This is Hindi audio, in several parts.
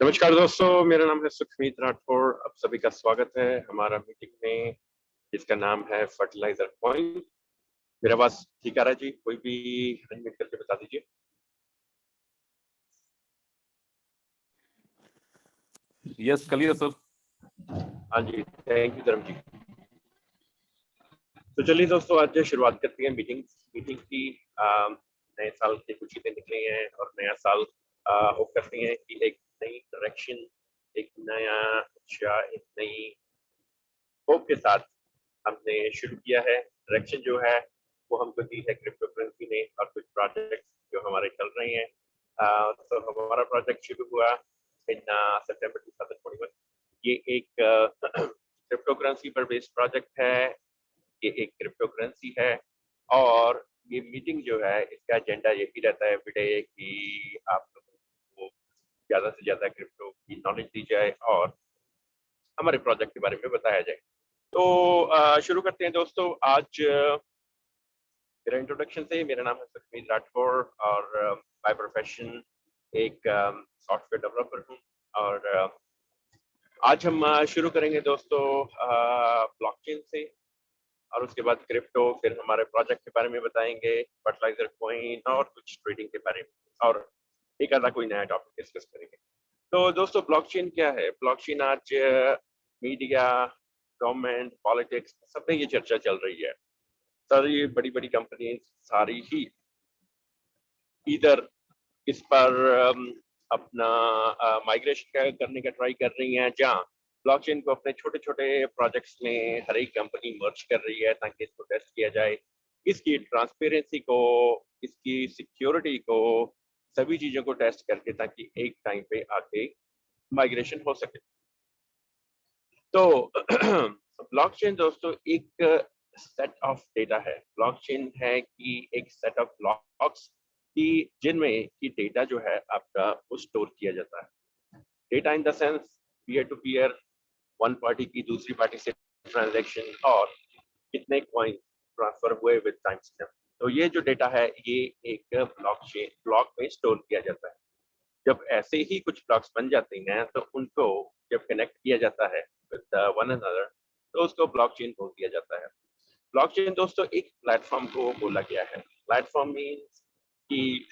नमस्कार दोस्तों, मेरा नाम है सुखमीत राठौर। आप सभी का स्वागत है हमारा मीटिंग में, जिसका नाम है फर्टिलाइजर पॉइंट। मेरा आवाज ठीक आ रहा है जी? कोई भी अरेंजमेंट करके बता दीजिए। Yes clear sir. हाँ जी, थैंक यू धर्म जी। तो चलिए दोस्तों, आज शुरुआत करते हैं मीटिंग की। नए साल के कुछ ही दिन निकले हैं और नया साल होप करते हैं कि एक नई डायरेक्शन, एक नया उत्साह, एक नई होप के साथ हमने शुरू किया है। डायरेक्शन जो है वो हमको दी है क्रिप्टो करेंसी ने और कुछ प्रोजेक्ट जो हमारे चल रहे हैं। तो हमारा प्रोजेक्ट शुरू हुआ इन सितंबर 2021। ये एक क्रिप्टो करेंसी पर बेस्ड प्रोजेक्ट है। ये एक क्रिप्टो करेंसी है और ये मीटिंग जो है इसका एजेंडा यही रहता है एवरीडे कि आप लोगों को ज़्यादा से ज़्यादा क्रिप्टो की नॉलेज दी जाए और हमारे प्रोजेक्ट के बारे में बताया जाए। तो शुरू करते हैं दोस्तों। आज मेरा इंट्रोडक्शन से, मेरा नाम है सुखमीत राठौर और बाय प्रोफेशन एक सॉफ्टवेयर डेवलपर हूँ। और आज हम शुरू करेंगे दोस्तों ब्लॉकचेन से और उसके बाद क्रिप्टो, फिर हमारे प्रोजेक्ट के बारे में बताएंगे, फर्टिलाइजर कॉइन और कुछ ट्रेडिंग के बारे में, और एक आधा कोई नया टॉपिक डिस्कस करेंगे। तो दोस्तों, ब्लॉकचेन क्या है? ब्लॉकचेन आज मीडिया, गवर्नमेंट, पॉलिटिक्स, सब में ये चर्चा चल रही है। सारी बड़ी बड़ी कंपनी सारी ही इधर इस पर अपना माइग्रेशन करने का ट्राई कर रही हैं, जहाँ ब्लॉकचेन को अपने छोटे छोटे प्रोजेक्ट्स में हर एक कंपनी मर्ज कर रही है ताकि इसको टेस्ट किया जाए, इसकी ट्रांसपेरेंसी को, इसकी सिक्योरिटी को, सभी चीजों को टेस्ट करके, ताकि एक टाइम पे आके माइग्रेशन हो सके। तो ब्लॉकचेन दोस्तों एक सेट ऑफ डेटा है। ब्लॉकचेन है कि एक सेट ऑफ ब्लॉक्स की जिनमें की डेटा जो है आपका वो स्टोर किया जाता है। Data in the sense peer to peer, one party की दूसरी पार्टी से ट्रांजैक्शन, और कितने कॉइन ट्रांसफर हुए विद टाइम स्टैम्प। तो ये जो डेटा है ये एक ब्लॉक में स्टोर किया जाता है। जब ऐसे ही कुछ ब्लॉक्स बन जाते हैं तो उनको जब कनेक्ट किया जाता है विद वन अनदर, तो उसको ब्लॉकचेन बोल दिया जाता है। ब्लॉकचेन दोस्तों एक प्लेटफॉर्म को बोला गया है। प्लेटफॉर्म मीन्स कि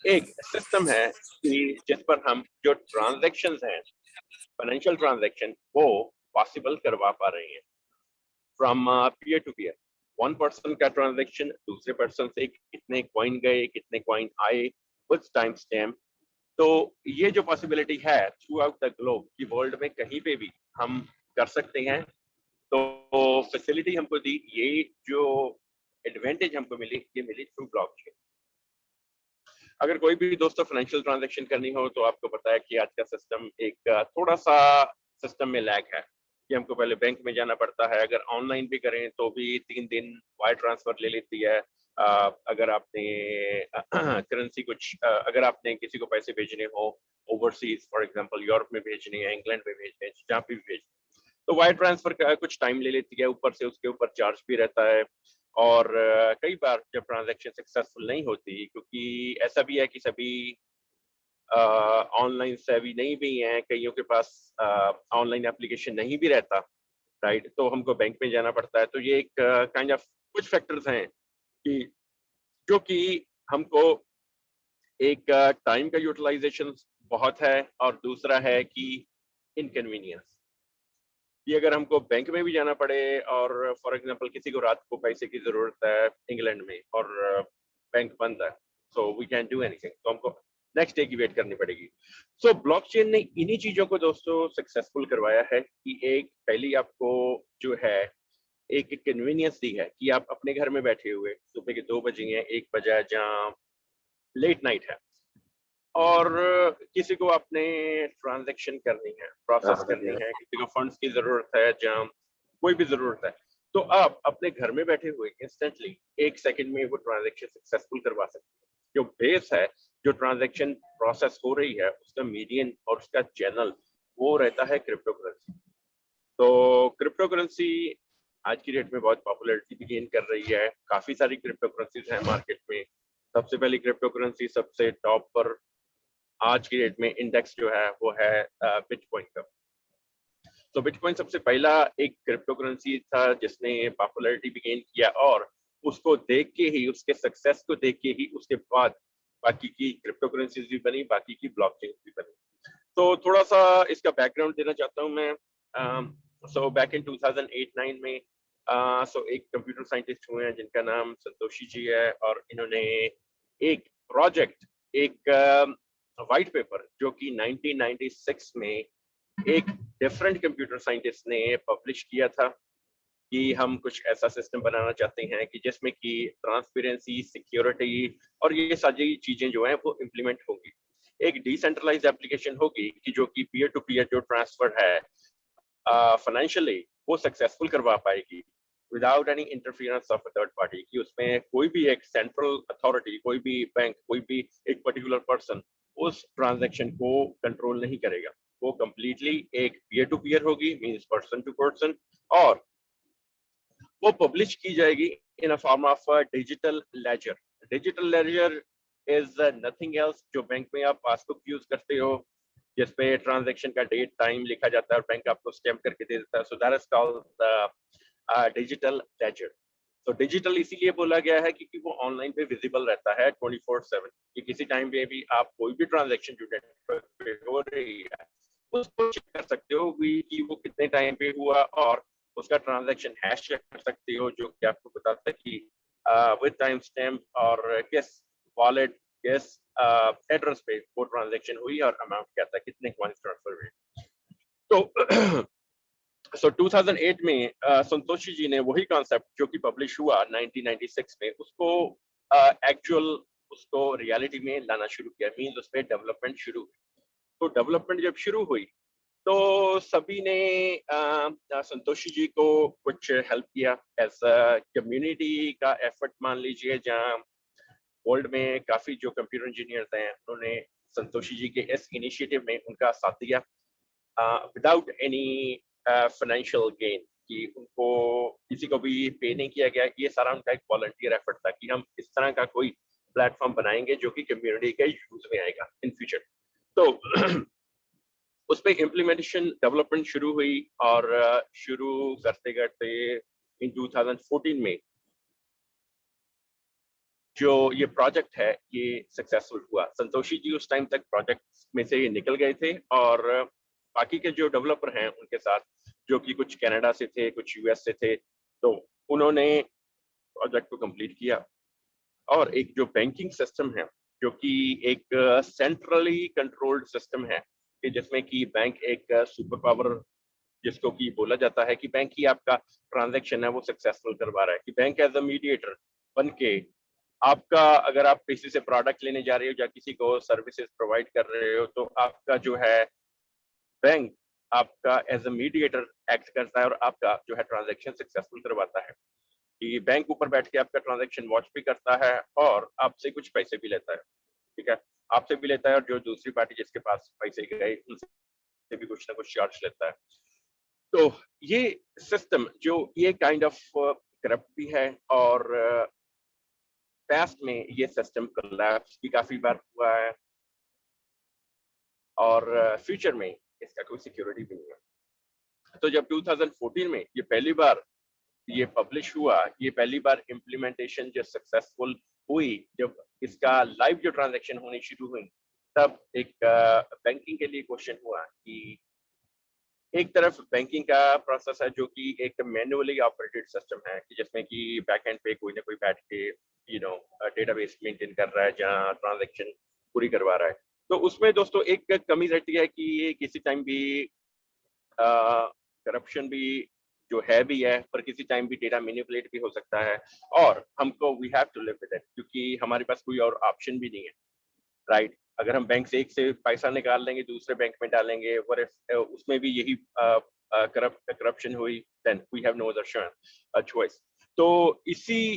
एक सिस्टम है कि जिस पर हम जो ट्रांजैक्शंस हैं, फाइनेंशियल ट्रांजैक्शन, वो पॉसिबल करवा पा रहे हैं from peer to peer. One person का ट्रांजैक्शन दूसरे पर्सन से कितने कॉइन गए, कितने कॉइन आए, विद टाइम स्टैम्प। तो ये जो पॉसिबिलिटी है थ्रू आउट द ग्लोब की वर्ल्ड में कहीं पे भी हम कर सकते हैं। तो फैसिलिटी हमको दी, ये जो एडवांटेज हमको मिली, ये मिली थ्रू ब्लॉकचेन। अगर कोई भी दोस्तों फाइनेंशियल ट्रांजैक्शन करनी हो तो आपको पता है कि आज का सिस्टम एक थोड़ा सा सिस्टम में लैग है कि हमको पहले बैंक में जाना पड़ता है। अगर ऑनलाइन भी करें तो भी 3 दिन वायर ट्रांसफर ले लेती है। अगर आपने करेंसी अगर आपने किसी को पैसे भेजने हो ओवरसीज, फॉर एग्जांपल यूरोप में भेजने हैं, इंग्लैंड में भेजने हैं, जहाँ पे भी भेजने, तो वायर ट्रांसफर का कुछ टाइम ले लेती है, ऊपर से उसके ऊपर चार्ज भी रहता है। और कई बार जब ट्रांजैक्शन सक्सेसफुल नहीं होती, क्योंकि ऐसा भी है कि सभी ऑनलाइन सेवी नहीं भी हैं, कईयों के पास ऑनलाइन एप्लीकेशन नहीं भी रहता, राइट, तो हमको बैंक में जाना पड़ता है। तो ये एक काइंड ऑफ कुछ फैक्टर्स हैं कि जो कि हमको एक टाइम का यूटिलाइजेशन बहुत है, और दूसरा है कि इनकन्वीनियंस, कि अगर हमको बैंक में भी जाना पड़े और फॉर एग्जांपल किसी को रात को पैसे की जरूरत है इंग्लैंड में और बैंक बंद है, so we can do anything, तो हमको नेक्स्ट डे की वेट करनी पड़ेगी। सो ब्लॉकचेन ने इन्हीं चीजों को दोस्तों सक्सेसफुल करवाया है कि एक पहली आपको जो है एक कन्वीनियंस दी है कि आप अपने घर में बैठे हुए, सुबह के 2 बजे हैं, 1 बजा है, जहाँ लेट नाइट है, और किसी को अपने ट्रांजैक्शन करनी है, प्रोसेस करनी है, किसी को फंड्स की जरूरत है, जहाँ कोई भी जरूरत है, तो आप अपने घर में बैठे हुए इंस्टेंटली 1 सेकंड में वो ट्रांजैक्शन सक्सेसफुल करवा सकते हैं। जो बेस है, जो ट्रांजैक्शन प्रोसेस हो रही है, उसका मीडियन और उसका चैनल वो रहता है क्रिप्टो करेंसी। तो क्रिप्टो करेंसी आज की डेट में बहुत पॉपुलैरिटी भी गेन कर रही है। काफी सारी क्रिप्टो करेंसीज हैं मार्केट में। सबसे पहली क्रिप्टो करेंसी सबसे टॉप पर आज की डेट में इंडेक्स जो है वो है बिटकॉइन का। तो बिटकॉइन सबसे पहला एक क्रिप्टो करेंसी था जिसने पॉपुलैरिटी भी गेन किया, और उसको देख के ही, उसके सक्सेस को देख के ही उसके बाद बाकी की क्रिप्टो करेंसीज भी बनी, बाकी की ब्लॉकचेन भी बनी। तो थोड़ा सा इसका बैकग्राउंड देना चाहता हूँ मैं। सो बैक इन 2008-9 में एक कंप्यूटर साइंटिस्ट हुए हैं जिनका नाम संतोषी जी है, और इन्होंने एक प्रोजेक्ट, एक वाइट पेपर जो कि 1996 में एक डिफरेंट कंप्यूटर साइंटिस्ट ने पब्लिश किया था कि हम कुछ ऐसा सिस्टम बनाना चाहते हैं कि जिसमें कि ट्रांसपेरेंसी, सिक्योरिटी और ये सारी चीजें जो हैं वो इम्प्लीमेंट होंगी। एक डिसेंट्रलाइज्ड एप्लीकेशन होगी कि जो कि पीयर टू पीयर जो ट्रांसफर है फाइनेंशियली वो सक्सेसफुल करवा पाएगी without any interference of a third party, कि उसमें कोई भी एक सेंट्रल अथॉरिटी, कोई भी बैंक, कोई भी एक पर्टिकुलर पर्सन उस ट्रांजैक्शन को कंट्रोल नहीं करेगा। वो कंप्लीटली एक पीयर टू पीयर होगी, मींस पर्सन टू पर्सन, और वो पब्लिश की जाएगी in a form of digital ledger. Digital ledger is nothing else, जो बैंक में आप पासबुक यूज करते हो जिसपे ट्रांजैक्शन का डेट, टाइम लिखा जाता है और बैंक आपको स्टैम्प करके दे देता है। So that is called the digital ledger. तो डिजिटल इसीलिए बोला गया है क्योंकि वो ऑनलाइन पे विजिबल रहता है 24/7, कि किसी टाइम पे भी आप कोई भी ट्रांजैक्शन जो नेटवर्क पे हो रही है उसको चेक कर सकते हो कि वो कितने टाइम पे हुआ, और उसका ट्रांजैक्शन हैश चेक कर सकते हो जो कि आपको बताता है कि विद टाइम स्टैम्प और किस वॉलेट, किस एड्रेस पे वो ट्रांजैक्शन हुई और अमाउंट क्या था, कितने कॉइंस ट्रांसफर हुए। तो सो 2008 में संतोषी जी ने वही कॉन्सेप्ट जो कि पब्लिश हुआ 1996 में, उसको एक्चुअल उसको रियलिटी में लाना शुरू किया, मींस उस पर डेवलपमेंट शुरू हुई। तो डेवलपमेंट जब शुरू हुई तो सभी ने संतोषी जी को कुछ हेल्प किया एज कम्युनिटी का एफर्ट मान लीजिए, जहाँ वर्ल्ड में काफी जो कंप्यूटर इंजीनियर्स हैं उन्होंने संतोषी जी के इस इनिशिएटिव में उनका साथ दिया विदाउट एनी फाइनेंशियल गेन, कि उनको किसी को भी पे नहीं किया गया। ये सारा उनका एक वॉलंटियर एफर्ट था कि हम इस तरह का कोई प्लेटफॉर्म बनाएंगे जो कि कम्युनिटी के यूज में आएगा इन फ्यूचर। तो उस पर इम्प्लीमेंटेशन डेवलपमेंट शुरू हुई, और शुरू करते करते इन 2014 में जो ये प्रोजेक्ट है ये सक्सेसफुल हुआ। संतोषी जी उस टाइम तक प्रोजेक्ट में से निकल गए थे, और बाकी के जो डेवलपर हैं उनके साथ, जो कि कुछ कनाडा से थे, कुछ यूएस से थे, तो उन्होंने प्रोजेक्ट को कंप्लीट किया। और एक जो बैंकिंग सिस्टम है जो कि एक सेंट्रली कंट्रोल्ड सिस्टम है, कि जिसमें कि बैंक एक सुपर पावर, जिसको कि बोला जाता है कि बैंक ही आपका ट्रांजैक्शन है वो सक्सेसफुल करवा रहा है, कि बैंक एज अ मीडिएटर बन के आपका, अगर आप किसी से प्रोडक्ट लेने जा रहे हो या किसी को सर्विसेज प्रोवाइड कर रहे हो, तो आपका जो है बैंक आपका एज अ मीडिएटर एक्ट करता है और आपका जो है ट्रांजैक्शन सक्सेसफुल करवाता है। कि बैंक ऊपर बैठ के आपका ट्रांजैक्शन वॉच भी करता है और आपसे कुछ पैसे भी लेता है, ठीक है, आपसे भी लेता है, और जो दूसरी पार्टी जिसके पास पैसे गए उनसे भी कुछ ना कुछ चार्ज लेता है। तो ये सिस्टम जो ये काइंड ऑफ करप्ट भी है, और पास्ट में ये सिस्टम कोलैप्स भी काफी बार हुआ है, और फ्यूचर में इसका कोई सिक्योरिटी भी नहीं है। तो जब 2014 में ये पहली बार ये पब्लिश हुआ, ये पहली बार इम्प्लीमेंटेशन जो सक्सेसफुल हुई, जब इसका लाइव जो ट्रांजैक्शन होनी शुरू हुई, तब एक बैंकिंग के लिए क्वेश्चन हुआ कि एक तरफ बैंकिंग का प्रोसेस है जो कि एक मैन्युअली ऑपरेटेड सिस्टम है, कि जिसमें कि बैक एंड पे कोई ना कोई बैठ के डेटाबेस मेंटेन कर रहा है जहाँ ट्रांजैक्शन पूरी करवा रहा है। तो उसमें दोस्तों एक कमी रहती है कि ये किसी टाइम भी करप्शन भी जो है भी है, पर किसी टाइम भी डेटा मैनिपुलेट भी हो सकता है, और हमको we have to live with it, क्योंकि हमारे पास कोई और ऑप्शन भी नहीं है, राइट। अगर हम बैंक से एक से पैसा निकाल लेंगे दूसरे बैंक में डालेंगे, और उसमें भी यही करप्शन हुई, then we have no other choice. तो इसी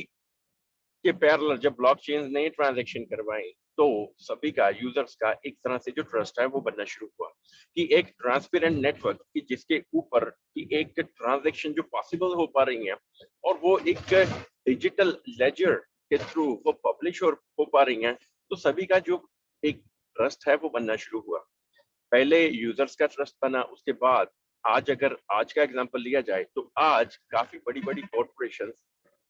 के पैरेलल जब ब्लॉकचेन ने ट्रांजैक्शन करवाई, तो सभी का, यूजर्स का एक तरह से जो ट्रस्ट है वो बनना शुरू हुआ, कि एक ट्रांसपेरेंट नेटवर्क कि जिसके ऊपर की एक ट्रांजैक्शन जो पॉसिबल हो पा रही है, और वो एक डिजिटल लेजर के थ्रू वो पब्लिश हो पा रही हैं, तो सभी का जो एक ट्रस्ट है वो बनना शुरू हुआ। पहले यूजर्स का ट्रस्ट बना, उसके बाद आज अगर आज का एग्जांपल लिया जाए तो आज काफी बड़ी बड़ी कॉर्पोरेशंस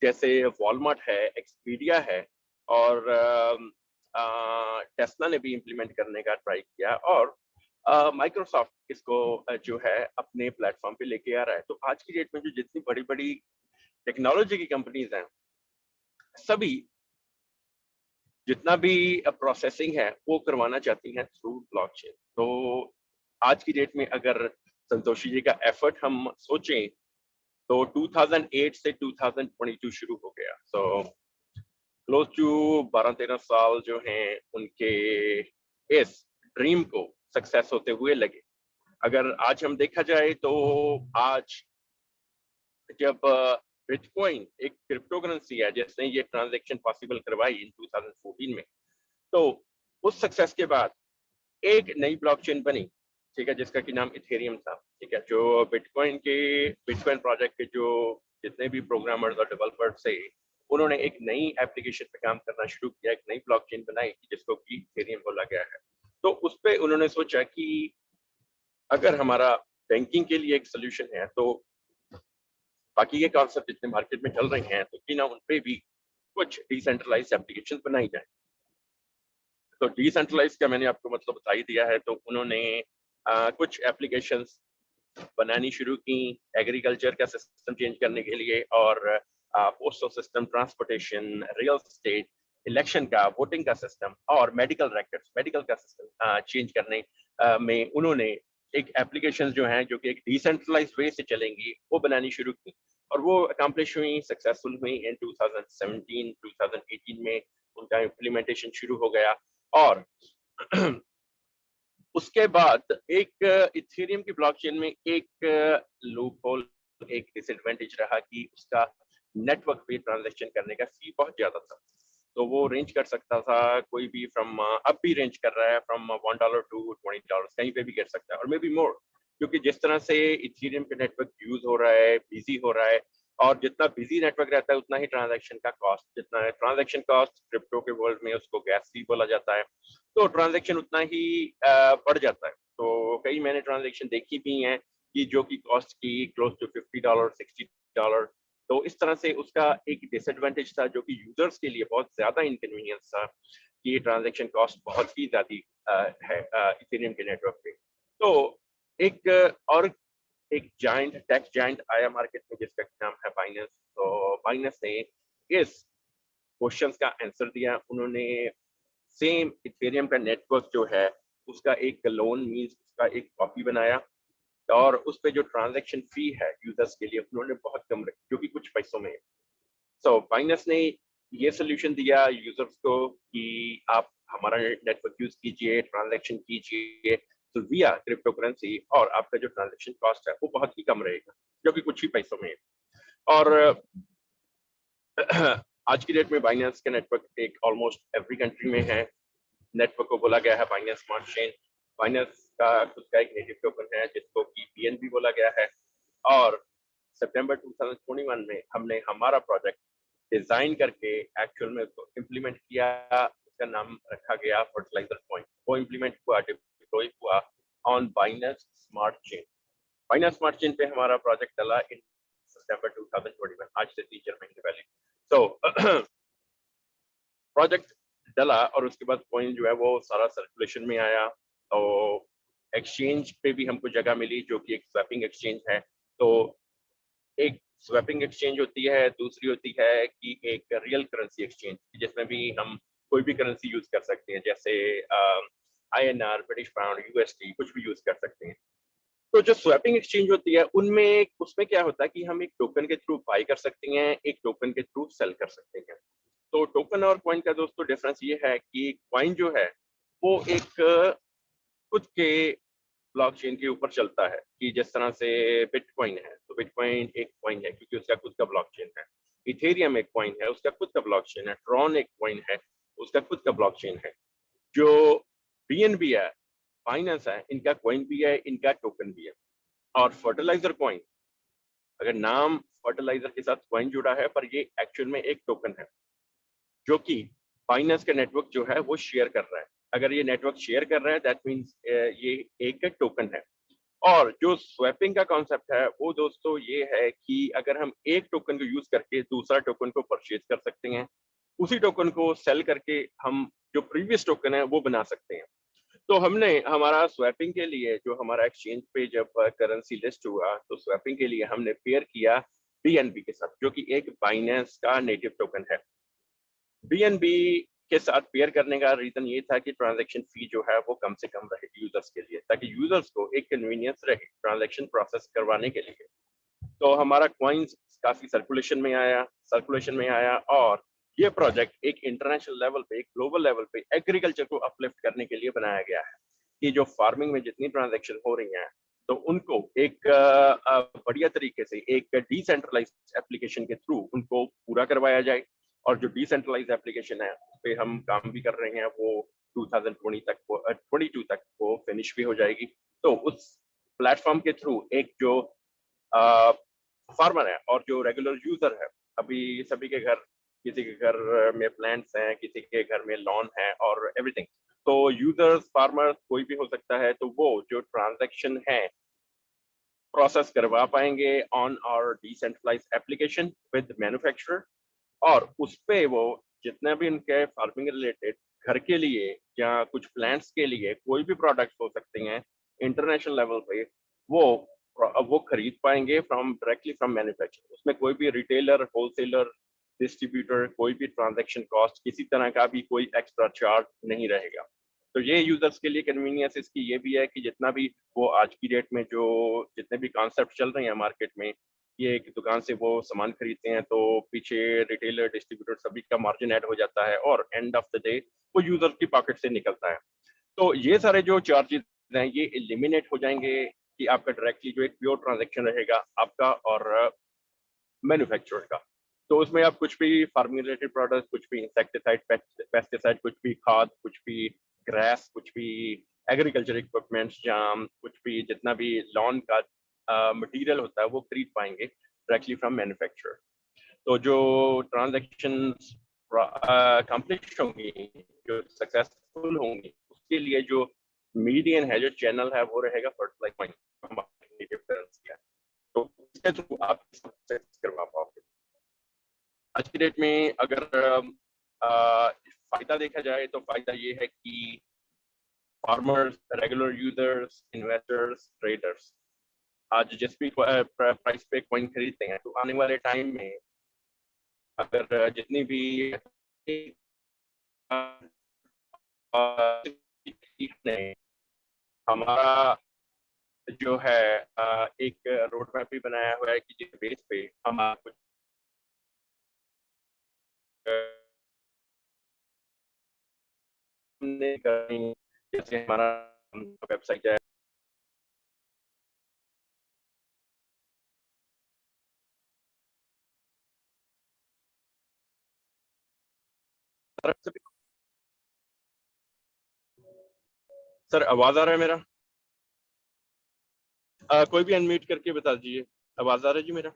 जैसे वॉलमार्ट है, एक्सपीडिया है और टेस्ला ने भी इम्प्लीमेंट करने का ट्राई किया और माइक्रोसॉफ्ट इसको जो है अपने प्लेटफॉर्म पे लेके आ रहा है। तो आज की डेट में जो जितनी बड़ी बड़ी टेक्नोलॉजी की कंपनीज हैं, सभी जितना भी प्रोसेसिंग है वो करवाना चाहती हैं थ्रू ब्लॉकचेन। तो आज की डेट में अगर संतोषी जी का एफर्ट हम सोचें तो 2008 से 2022 शुरू हो गया। सो क्लोज टू 12-13 साल जो हैं उनके इस ड्रीम को सक्सेस होते हुए लगे। अगर आज हम देखा जाए तो आज जब बिटकॉइन एक क्रिप्टो करेंसी है जिसने ये ट्रांजैक्शन पॉसिबल करवाई इन 2014 में, तो उस सक्सेस के बाद एक नई ब्लॉकचेन बनी, ठीक है, जिसका कि नाम इथेरियम था। ठीक है, जो बिटकॉइन प्रोजेक्ट के जो जितने भी प्रोग्रामर्स और डेवलपर्स थे उन्होंने एक नई एप्लीकेशन पे काम करना शुरू किया, एक नई ब्लॉकचेन बनाई जिसको कि इथेरियम बोला गया है। तो उस पे उन्होंने सोचा कि अगर हमारा बैंकिंग के लिए एक सोल्यूशन है तो बाकी के कॉन्सेप्ट जितने मार्केट में चल रहे हैं तो कि ना उन पे भी कुछ डिसेंट्रलाइज्ड एप्लीकेशन बनाई जाए। तो डिसेंट्रलाइज का मैंने आपको मतलब बता ही दिया है। तो उन्होंने कुछ एप्लीकेशंस बनानी शुरू की एग्रीकल्चर का सिस्टम चेंज करने के लिए और postal system, transportation, real estate, election का, वोटिंग का सिस्टम और मेडिकल का सिस्टम चेंज करने में उन्होंने एक एप्लीकेशन जो हैं जो कि एक डिसेंट्रलाइज वे से चलेंगी वो बनानी शुरू की और वो अकम्प्लिश हुई, सक्सेसफुल हुई। इन 2017-2018 में उनका इम्प्लीमेंटेशन शुरू हो गया और उसके बाद एक इथेरियम की ब्लॉकचेन में एक लूप होल, एक डिसएडवांटेज रहा कि उसका नेटवर्क पे ट्रांजैक्शन करने का फी बहुत ज्यादा था। तो वो रेंज कर सकता था कोई भी फ्रॉम अब भी रेंज कर रहा है फ्रॉम $1 टू $20, कहीं पे भी कर सकता है और मे बी मोर, क्योंकि जिस तरह से इथेरियम का नेटवर्क यूज हो रहा है, बिजी हो रहा है और जितना बिजी नेटवर्क रहता है उतना ही ट्रांजैक्शन का कॉस्ट, जितना है ट्रांजैक्शन कॉस्ट क्रिप्टो के वर्ल्ड में उसको गैस फी बोला जाता है, तो ट्रांजैक्शन उतना ही बढ़ जाता है। तो कई मैंने ट्रांजैक्शन देखी भी हैं कि जो कि कॉस्ट की क्लोज टू $50, $60। तो इस तरह से उसका एक डिसएडवांटेज था जो कि यूजर्स के लिए बहुत ज्यादा इनकन्वीनियंस था कि ये ट्रांजैक्शन कॉस्ट बहुत ही ज्यादा है इथेरियम के नेटवर्क पे। तो एक और एक जायंट टेक जायंट आया मार्केट में जिसका नाम है बाइनेंस। तो बाइनेंस ने इस क्वेश्चंस का आंसर दिया। उन्होंने सेम इथेरियम का नेटवर्क जो है उसका एक लोन मींस उसका एक कॉपी बनाया और उस पे जो ट्रांजैक्शन फी है यूजर्स के लिए उन्होंने बहुत कम रखी जो कि कुछ पैसों में है। सो बाइनेंस ने ये सोल्यूशन दिया यूजर्स को कि आप हमारा नेटवर्क यूज कीजिए, ट्रांजैक्शन कीजिए तो विया क्रिप्टो करेंसी और आपका जो ट्रांजैक्शन कॉस्ट है वो बहुत ही कम रहेगा जो कि कुछ ही पैसों में है। और आज की डेट में बाइनेंस का नेटवर्क एक ऑलमोस्ट एवरी कंट्री में है। नेटवर्क को बोला गया है बाइनेंस स्मार्ट चेन। बाइनेंस का खुद का एक नेटिव टोकन है जिसको कि BNB बोला गया है और सितंबर 2021 में हमने हमारा प्रोजेक्ट डिजाइन करके एक्चुअल में उसको इम्प्लीमेंट किया। उसका नाम रखा गया फर्टिलाइजर पॉइंट। वो इम्प्लीमेंट हुआ, डिप्लॉय हुआ on Binance smart chain. Binance smart chain पे हमारा प्रोजेक्ट चला इन सितंबर 2021, आज से 3-4 महीने पहले। तो प्रोजेक्ट डला और उसके बाद कॉइन जो है वो सारा सर्कुलेशन में आया। तो एक्सचेंज पे भी हमको जगह मिली जो कि एक स्वैपिंग एक्सचेंज है। तो एक स्वैपिंग एक्सचेंज होती है, दूसरी होती है कि एक रियल करेंसी एक्सचेंज जिसमें भी हम कोई भी करेंसी यूज कर सकते हैं, जैसे INR, ब्रिटिश पाउंड, USD कुछ भी यूज कर सकते हैं। तो जो स्वैपिंग एक्सचेंज होती है उनमें उसमें क्या होता है कि हम एक टोकन के थ्रू बाई कर सकते हैं, एक टोकन के थ्रू सेल कर सकते हैं। तो टोकन और कॉइन का दोस्तों डिफरेंस ये है कि कॉइन जो है वो एक खुद के ब्लॉकचेन के ऊपर चलता है कि जिस तरह से बिटकॉइन है तो बिटकॉइन एक कॉइन है क्योंकि उसका खुद का ब्लॉकचेन है। इथेरियम एक कॉइन है, उसका खुद का ब्लॉकचेन है। ट्रॉन एक कॉइन है, उसका खुद का ब्लॉकचेन है। जो BNB है, बाइनेंस है, इनका कॉइन भी है, इनका टोकन भी है। और फर्टिलाइजर कॉइन, अगर नाम फर्टिलाइजर के साथ कॉइन जुड़ा है पर ये एक्चुअल में एक टोकन है जो कि बाइनेंस का नेटवर्क जो है वो शेयर कर रहा है। अगर ये नेटवर्क शेयर कर रहा है दैट मीन्स ये एक टोकन है। और जो स्वैपिंग का कॉन्सेप्ट है वो दोस्तों ये है कि अगर हम एक टोकन को यूज करके दूसरा टोकन को परचेज कर सकते हैं, उसी टोकन को सेल करके हम जो प्रीवियस टोकन है वो बना सकते हैं। तो हमने हमारा स्वैपिंग के लिए जो हमारा एक्सचेंज पे जब करेंसी लिस्ट हुआ तो स्वैपिंग के लिए हमने पेयर किया बीएनबी के साथ, जो कि एक बाइनेंस का नेटिव टोकन है। बीएनबी के साथ पेयर करने का रीजन ये था कि ट्रांजैक्शन फी जो है वो कम से कम रहे यूजर्स के लिए, ताकि यूजर्स को एक कन्वीनियंस रहे ट्रांजैक्शन प्रोसेस करवाने के लिए। तो हमारा कॉइन्स काफी सर्कुलेशन में आया और ये प्रोजेक्ट एक इंटरनेशनल लेवल पे, एक ग्लोबल लेवल पे एग्रीकल्चर को अपलिफ्ट करने के लिए बनाया गया है कि जो फार्मिंग में जितनी ट्रांजैक्शन हो रही हैं तो उनको एक बढ़िया तरीके से एक डिसेंट्रलाइज्ड एप्लीकेशन के थ्रू उनको पूरा करवाया जाए। और जो डिसेंट्रलाइज्ड एप्लीकेशन है उस पे हम काम भी कर रहे हैं, वो 2020 तक वो 22 तक वो फिनिश भी हो जाएगी। तो उस प्लेटफॉर्म के थ्रू एक जो फार्मर है और जो रेगुलर यूजर है, अभी सभी के घर, किसी के घर में प्लांट्स हैं, किसी के घर में लॉन है और एवरीथिंग, तो यूजर्स फार्मर कोई भी हो सकता है, तो वो जो ट्रांजैक्शन है प्रोसेस करवा पाएंगे ऑन और डिसेंट्रलाइज्ड एप्लीकेशन विद मैन्युफैक्चरर। और उस पे वो जितने भी उनके फार्मिंग रिलेटेड घर के लिए या कुछ प्लांट्स के लिए कोई भी प्रोडक्ट्स हो सकते हैं इंटरनेशनल लेवल पे, वो खरीद पाएंगे फ्रॉम डायरेक्टली फ्रॉम मैन्युफैक्चरर। उसमें कोई भी रिटेलर, होलसेलर, डिस्ट्रीब्यूटर, कोई भी ट्रांजैक्शन कॉस्ट, किसी तरह का भी कोई एक्स्ट्रा चार्ज नहीं रहेगा। तो ये यूजर्स के लिए कन्वीनियंस इसकी ये भी है कि जितना भी वो आज की डेट में जो जितने भी कॉन्सेप्ट चल रहे हैं मार्केट में, ये एक दुकान से वो सामान खरीदते हैं तो पीछे रिटेलर, डिस्ट्रीब्यूटर सभी का मार्जिन ऐड हो जाता है और एंड ऑफ द डे वो यूजर की पॉकेट से निकलता है। तो ये सारे जो चार्जेस हैं ये एलिमिनेट हो जाएंगे कि आपका डायरेक्टली जो एक प्योर ट्रांजैक्शन रहेगा आपका और मैन्युफैक्चरर का। तो उसमें आप कुछ भी फार्मिंग रिलेटेड प्रोडक्ट, कुछ भी इंसेक्टिसाइड, पेस्टिसाइड, कुछ भी खाद, कुछ भी ग्रास, कुछ भी एग्रीकल्चर इक्विपमेंट्स, जाम, कुछ भी जितना भी लॉन का मटेरियल होता है वो खरीद पाएंगे डायरेक्टली फ्रॉम मैन्युफैक्चरर। तो जो ट्रांजैक्शन कंप्लीट होंगी, जो सक्सेसफुल होंगी, उसके लिए जो मीडियन है, जो चैनल है, वो रहेगा फर्टिलाइज करेंसी है। तो इसके थ्रू आप सक्सेस करवा पाओगे। आज की डेट में अगर फायदा देखा जाए तो फायदा ये है कि farmers, regular users, investors, traders आज जिस भी प्राइस पे कॉइन खरीदते हैं, तो आने वाले टाइम में अगर जितनी भी हमारा जो है एक रोड मैप भी बनाया हुआ है कि जिस बेस पे हम कुछ जैसे हमारा वेबसाइट है, सर आवाज आ रहा है मेरा? कोई भी अनम्यूट करके बता दीजिए, आवाज आ रहा है जी मेरा?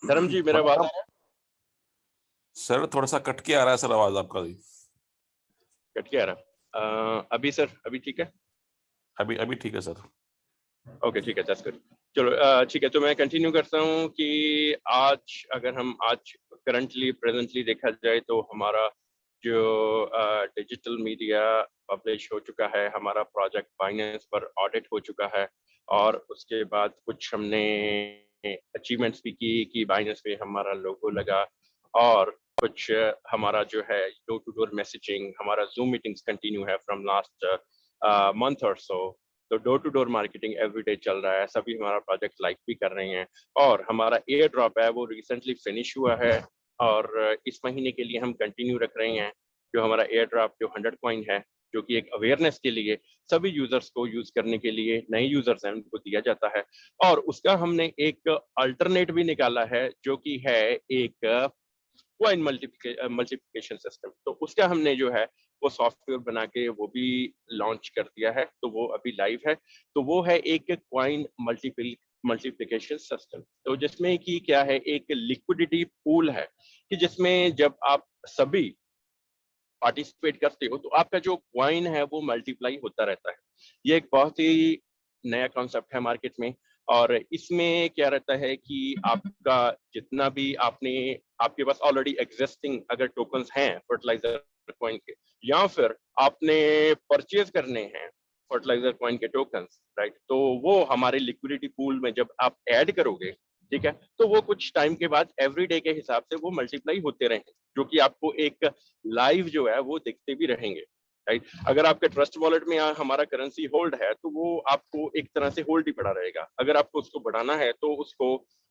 धर्म जी मेरा आवाज आ रहा है? सर थोड़ा सा कट के आ रहा है सर, आवाज आपका भी कट के आ रहा। अभी सर, अभी ठीक है? अभी अभी ठीक है सर। ओके ठीक है, दैट्स गुड। चलो ठीक है, तो मैं कंटिन्यू करता हूँ कि आज अगर हम आज करंटली प्रेजेंटली देखा जाए तो हमारा जो डिजिटल मीडिया पब्लिश हो चुका है, हमारा प्रोजेक्ट बाइनेंस पर ऑडिट हो चुका है और उसके बाद कुछ हमने अचीवमेंट्स भी की कि बाइनेंस पे हमारा लोगो लगा और कुछ हमारा जो है डोर टू डोर मैसेजिंग, हमारा जूम मीटिंग्स कंटिन्यू है from last month or so. तो door to door marketing everyday चल रहा है, सभी हमारा प्रोजेक्ट लाइक भी कर रहे हैं और हमारा एयर ड्रॉप है वो रिसेंटली फिनिश हुआ है और इस महीने के लिए हम कंटिन्यू रख रहे हैं। जो हमारा एयर ड्रॉप जो 100 कॉइन है, जो कि एक अवेयरनेस के लिए सभी यूजर्स को यूज करने के लिए, नए यूजर्स हैं उनको दिया जाता है। और उसका हमने एक अल्टरनेट भी निकाला है जो कि है एक कॉइन मल्टीप्लिकेशन सिस्टम। तो उसका हमने जो है वो सॉफ्टवेयर बना के वो भी लॉन्च कर दिया है, तो वो अभी लाइव है। तो वो है एक कॉइन मल्टीप्लिकेशन सिस्टम। तो जिसमें कि क्या है, एक लिक्विडिटी पूल है कि जिसमें जब आप सभी पार्टिसिपेट करते हो तो आपका जो कॉइन है वो मल्टीप्लाई होता रहता है। ये एक बहुत ही नया कॉन्सेप्ट है मार्केट में, और इसमें क्या रहता है कि आपका जितना भी आपके पास ऑलरेडी एग्जिस्टिंग अगर टोकन्स हैं फर्टिलाइजर कॉइन के, या फिर आपने परचेज करने हैं फर्टिलाइजर कॉइन के टोकन्स, राइट, तो वो हमारे लिक्विडिटी पूल में जब आप ऐड करोगे, ठीक है, तो वो कुछ टाइम के बाद एवरी डे के हिसाब से वो मल्टीप्लाई होते रहेंगे, जो कि आपको एक लाइव जो है वो दिखते भी रहेंगे, राइट। अगर आपके ट्रस्ट वॉलेट में हमारा करेंसी होल्ड है तो वो आपको एक तरह से होल्ड ही पड़ा रहेगा। अगर आपको उसको बढ़ाना है तो उसको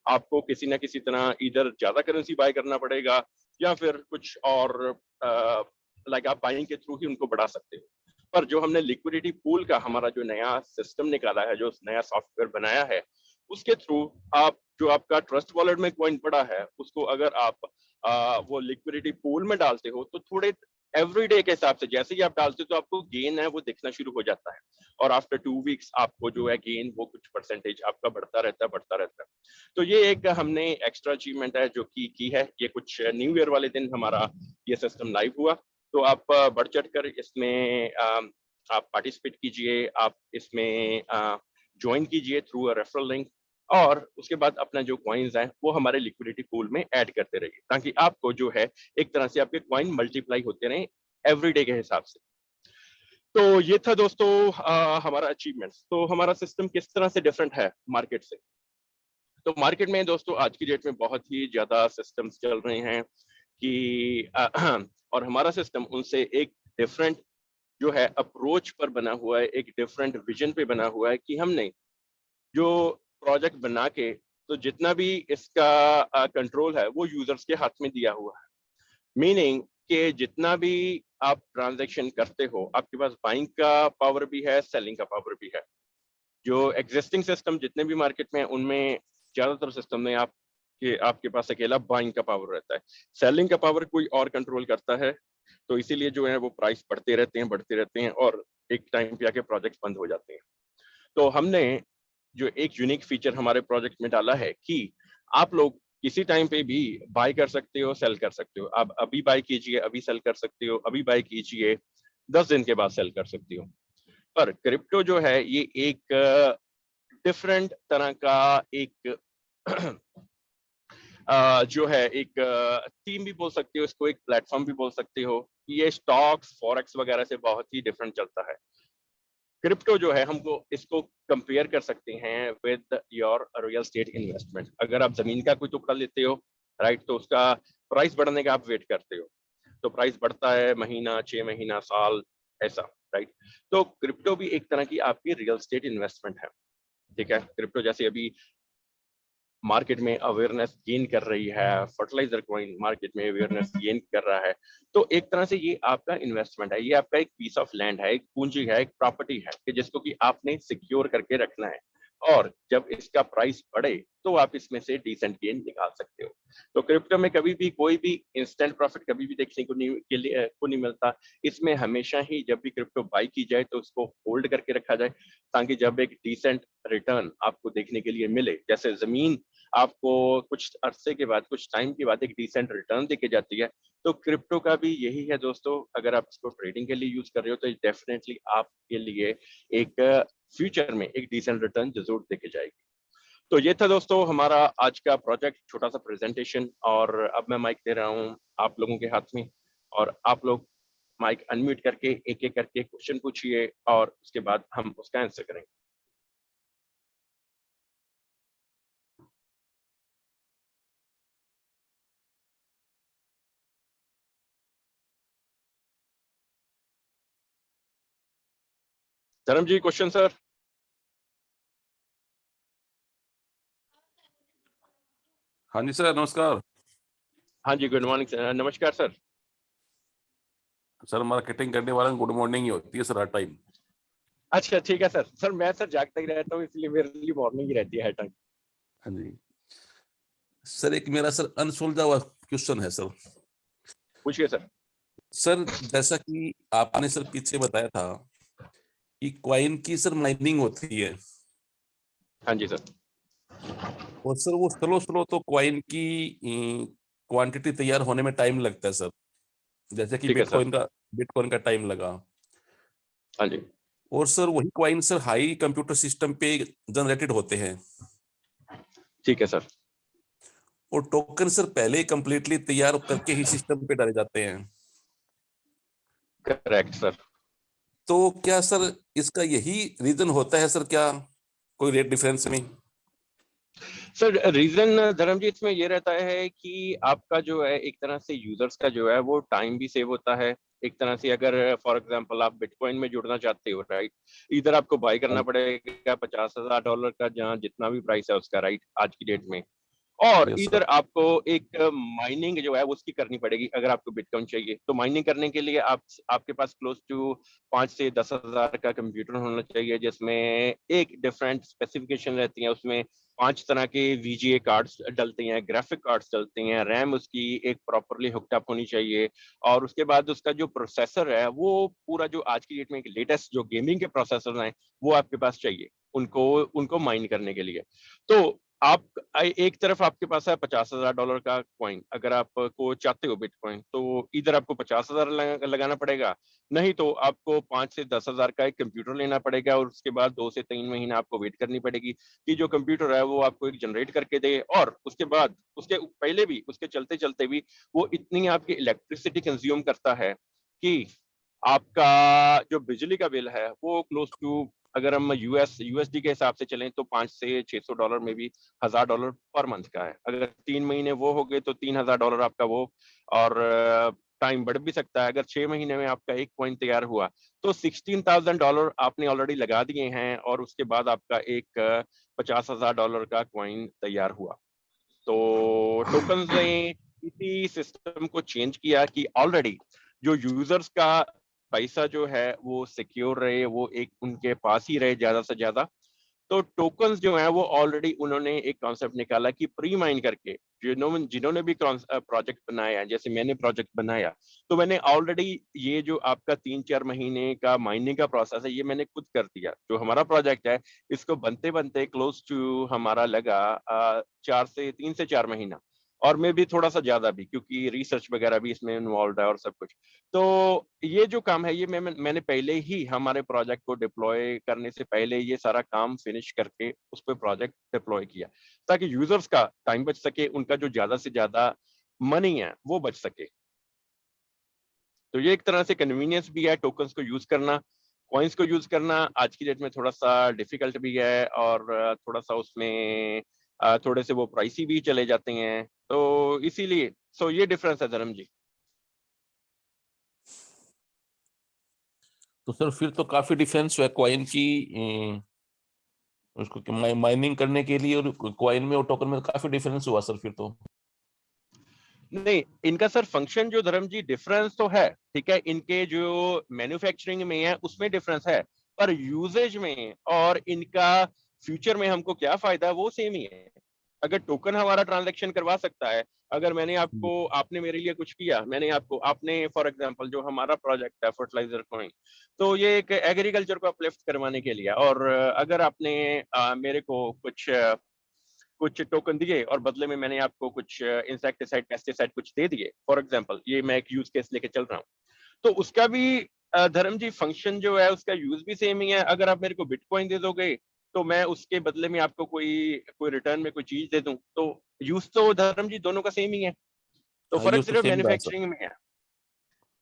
आपको किसी ना किसी तरह इधर ज्यादा करेंसी बाय करना पड़ेगा, या फिर कुछ और लाइक आप बाइंग के थ्रू ही उनको बढ़ा सकते हो। पर जो हमने लिक्विडिटी पूल का हमारा जो नया सिस्टम निकाला है, जो नया सॉफ्टवेयर बनाया है, उसके थ्रू आप जो आपका ट्रस्ट वॉलेट में कॉइन पड़ा है उसको अगर आप वो लिक्विडिटी पूल में डालते हो तो थोड़े एवरीडे के हिसाब से जैसे ही आप डालते हो तो आपको गेन है वो दिखना शुरू हो जाता है, और आफ्टर 2 वीक्स आपको जो है गेन वो कुछ परसेंटेज आपका बढ़ता रहता है। तो ये एक हमने एक्स्ट्रा अचीवमेंट है जो की है। ये कुछ न्यू ईयर वाले दिन हमारा ये सिस्टम लाइव हुआ, तो आप बढ़ चढ़ कर इसमें आप पार्टिसिपेट कीजिए, आप इसमें ज्वाइन कीजिए थ्रू अ रेफरल लिंक, और उसके बाद अपना जो कॉइन्स हैं वो हमारे लिक्विडिटी पूल में ऐड करते रहिए, ताकि आपको जो है एक तरह से आपके कॉइन मल्टीप्लाई होते रहें एवरीडे के हिसाब से। तो ये था दोस्तों हमारा अचीवमेंट्स। तो हमारा सिस्टम किस तरह से डिफरेंट है मार्केट से। तो मार्केट में दोस्तों आज की डेट में बहुत ही ज्यादा सिस्टम्स चल रहे हैं कि और हमारा सिस्टम उनसे एक डिफरेंट जो है अप्रोच पर बना हुआ है, एक डिफरेंट विजन पे बना हुआ है कि हमने जो प्रोजेक्ट बना के तो जितना भी इसका कंट्रोल है वो यूजर्स के हाथ में दिया हुआ है। मीनिंग कि जितना भी आप ट्रांजैक्शन करते हो आपके पास बाइंग का पावर भी है, सेलिंग का पावर भी है। जो एग्जिस्टिंग सिस्टम जितने भी मार्केट में उनमें ज्यादातर सिस्टम में आपके पास अकेला बाइंग का पावर रहता है, सेलिंग का पावर कोई और कंट्रोल करता है। तो इसीलिए जो है वो प्राइस बढ़ते रहते हैं और एक टाइम पे आके प्रोजेक्ट बंद हो जाते हैं। तो हमने जो एक यूनिक फीचर हमारे प्रोजेक्ट में डाला है कि आप लोग किसी टाइम पे भी बाय कर सकते हो, सेल कर सकते हो। आप अभी बाय कीजिए, अभी सेल कर सकते हो, अभी बाय कीजिए, 10 दिन के बाद सेल कर सकते हो। पर क्रिप्टो जो है ये एक डिफरेंट तरह का एक जो है एक टीम भी बोल सकते हो इसको, एक प्लेटफॉर्म भी बोल सकते हो। ये स्टॉक्स फॉरेक्स वगैरह से बहुत ही डिफरेंट चलता है। क्रिप्टो जो है हमको इसको कंपेयर कर सकते हैं with your real estate investment. अगर आप जमीन का कोई टुकड़ा लेते हो, राइट, तो उसका प्राइस बढ़ने का आप वेट करते हो, तो प्राइस बढ़ता है महीना, 6 महीना, साल, ऐसा, राइट। तो क्रिप्टो भी एक तरह की आपकी रियल स्टेट इन्वेस्टमेंट है, ठीक है। क्रिप्टो जैसे अभी मार्केट में अवेयरनेस गेन कर रही है, फर्टिलाइजर कॉइन मार्केट में अवेयरनेस गेन कर रहा है, तो एक तरह से ये आपका इन्वेस्टमेंट है, ये आपका एक पीस ऑफ लैंड है, एक पूंजी है, एक प्रॉपर्टी है कि जिसको कि आपने सिक्योर करके रखना है, और जब इसका प्राइस बढ़े तो आप इसमें से डिसेंट गेन निकाल सकते हो। तो क्रिप्टो में कभी भी कोई भी इंस्टेंट प्रॉफिट कभी भी देखने को नहीं मिलता। इसमें हमेशा ही जब भी क्रिप्टो बाई की जाए तो उसको होल्ड करके रखा जाए, ताकि जब एक डिसेंट रिटर्न आपको देखने के लिए मिले, जैसे जमीन आपको कुछ अरसे के बाद, कुछ टाइम के बाद एक डिसेंट रिटर्न देके जाती है, तो क्रिप्टो का भी यही है दोस्तों। अगर आप इसको ट्रेडिंग के लिए यूज कर रहे हो तो डेफिनेटली आपके लिए एक फ्यूचर में एक डिसेंट रिटर्न जरूर देके जाएगी। तो ये था दोस्तों हमारा आज का प्रोजेक्ट, छोटा सा प्रेजेंटेशन। और अब मैं माइक दे रहा हूँ आप लोगों के हाथ में, और आप लोग माइक अनम्यूट करके एक एक करके क्वेश्चन पूछिए और उसके बाद हम उसका आंसर करेंगे। धर्म जी, क्वेश्चन सर। हाँ जी सर, नमस्कार। हाँ जी, गुड मॉर्निंग सर। नमस्कार सर। सर मार्केटिंग करने वाले गुड मॉर्निंग ही होती है सर हर टाइम। अच्छा ठीक है सर। सर मैं सर जागता ही रहता हूँ, इसलिए मेरे लिए मॉर्निंग ही रहती है हर टाइम। हाँ जी सर, एक मेरा सर अनसुलझा हुआ क्वेश्चन है सर। पूछिए सर। सर जैसा कि आपने सर पीछे बताया था कि कॉइन की सर माइनिंग होती है, हाँ जी सर। और सर वो स्लो स्लो तो कॉइन की क्वांटिटी तैयार होने में टाइम लगता है सर, जैसे कि ठीक है सर। बिटकॉइन का टाइम लगा। हाँ जी। और सर वही coin sir high computer system पे जनरेटेड होते हैं, ठीक है सर। और टोकन सर पहले ही कंप्लीटली तैयार करके ही सिस्टम पे डाले जाते हैं। Correct sir. तो क्या सर इसका यही रीजन होता है सर, क्या कोई रेट डिफरेंस में? सर रीजन धर्म जी इसमें ये रहता है कि आपका जो है एक तरह से यूजर्स का जो है वो टाइम भी सेव होता है। एक तरह से अगर फॉर एग्जांपल आप बिटकॉइन में जुड़ना चाहते हो, राइट, इधर आपको बाय करना पड़ेगा $50,000 का, जहाँ जितना भी प्राइस है उसका, राइट, आज की डेट में। और यस सर। इधर आपको एक माइनिंग जो है वो उसकी करनी पड़ेगी। अगर आपको बिटकॉइन चाहिए तो माइनिंग करने के लिए आपके पास क्लोज टू 5 से 10 हजार का कंप्यूटर होना चाहिए, जिसमें एक डिफरेंट स्पेसिफिकेशन रहती है। उसमें 5 तरह के वीजीए कार्ड्स डलते हैं, ग्राफिक कार्ड्स डलते हैं, रैम उसकी एक प्रॉपरली हुक्ड अप होनी चाहिए। और उसके बाद उसका जो प्रोसेसर है वो पूरा जो आज की डेट में लेटेस्ट जो गेमिंग के प्रोसेसर हैं वो आपके पास चाहिए उनको उनको माइन करने के लिए। तो आप एक तरफ आपके पास है $50,000 का कॉइन। अगर आपको चाहते हो बिटकॉइन तो इधर आपको 50,000 लगाना पड़ेगा, नहीं तो आपको 5 से 10 हजार का एक कंप्यूटर लेना पड़ेगा, और उसके बाद 2 से 3 महीने आपको वेट करनी पड़ेगी कि जो कंप्यूटर है वो आपको एक जनरेट करके दे। और उसके बाद उसके पहले भी उसके चलते चलते भी वो इतनी आपकी इलेक्ट्रिसिटी कंज्यूम करता है कि आपका जो बिजली का बिल है वो क्लोज टू, अगर हम यूएसडी के हिसाब से चलें तो $500 से $600 में भी $1,000 पर मंथ का है। अगर 3 महीने वो हो गए तो $3,000 आपका वो। और टाइम बढ़ भी सकता है। अगर 6 महीने में आपका एक कॉइन तैयार हुआ तो $16,000 आपने ऑलरेडी लगा दिए हैं, और उसके बाद आपका एक $50,000 का कॉइन तैयार हुआ। तो टोकन ने इसी सिस्टम को चेंज किया कि ऑलरेडी जो यूजर्स का पैसा जो है वो सिक्योर रहे, वो एक उनके पास ही रहे ज्यादा से ज्यादा। तो टोकन्स जो है वो ऑलरेडी उन्होंने एक कॉन्सेप्ट निकाला कि प्री माइन करके जिन्होंने जिन्होंने भी प्रोजेक्ट बनाया, जैसे मैंने प्रोजेक्ट बनाया, तो मैंने ऑलरेडी ये जो आपका 3-4 महीने का माइनिंग का प्रोसेस है ये मैंने खुद कर दिया। जो हमारा प्रोजेक्ट है इसको बनते बनते क्लोज टू हमारा लगा 3 से 4 महीना, और मैं भी थोड़ा सा ज्यादा भी, क्योंकि रिसर्च वगैरह भी इसमें इन्वॉल्व है और सब कुछ। तो ये जो काम है ये मैंने पहले ही हमारे प्रोजेक्ट को डिप्लॉय करने से पहले ये सारा काम फिनिश करके उस पर प्रोजेक्ट डिप्लॉय किया, ताकि यूजर्स का टाइम बच सके, उनका जो ज्यादा से ज्यादा मनी है वो बच सके। तो ये एक तरह से कन्वीनियंस भी है टोकन्स को यूज करना। कॉइन्स को यूज करना आज की डेट में थोड़ा सा डिफिकल्ट भी है, और थोड़ा सा उसमें थोड़े से वो प्राइसी भी चले जाते हैं, तो इसीलिए सो ये डिफरेंस है धर्म जी। तो सर फिर तो काफी डिफरेंस है कॉइन की, उसको माइनिंग करने के लिए और कॉइन में और टोकन में काफी डिफरेंस हुआ सर फिर तो। नहीं, इनका सर फंक्शन जो धर्म जी डिफरेंस तो है, ठीक है, इनके जो मैन्युफैक्चरिंग में है उसमें डिफरेंस है, पर यूजेज में और इनका फ्यूचर में हमको क्या फायदा है वो सेम ही है। अगर टोकन हमारा ट्रांजैक्शन करवा सकता है, अगर मैंने आपको आपने मेरे लिए कुछ किया, मैंने आपको आपने फॉर एग्जांपल जो हमारा प्रोजेक्ट है फर्टिलाइजर कॉइन, तो ये एक एग्रीकल्चर को अपलिफ्ट करवाने के लिए। और अगर आपने मेरे को कुछ टोकन दिए और बदले में मैंने आपको कुछ इंसेक्टिसाइड पेस्टिसाइड कुछ दे दिए, फॉर एग्जांपल ये मैं एक यूज केस लेके चल रहा हूँ, तो उसका भी धर्म जी फंक्शन जो है उसका यूज भी सेम ही है। अगर आप मेरे को बिटकॉइन दे दोगे तो मैं उसके बदले में आपको कोई कोई रिटर्न में कोई चीज दे दूं, तो यूज तो धर्म जी दोनों का सेम ही है। तो हाँ, फर्क यूज तो सिर्फ सेम रहा सर। मैन्युफैक्चरिंग में है।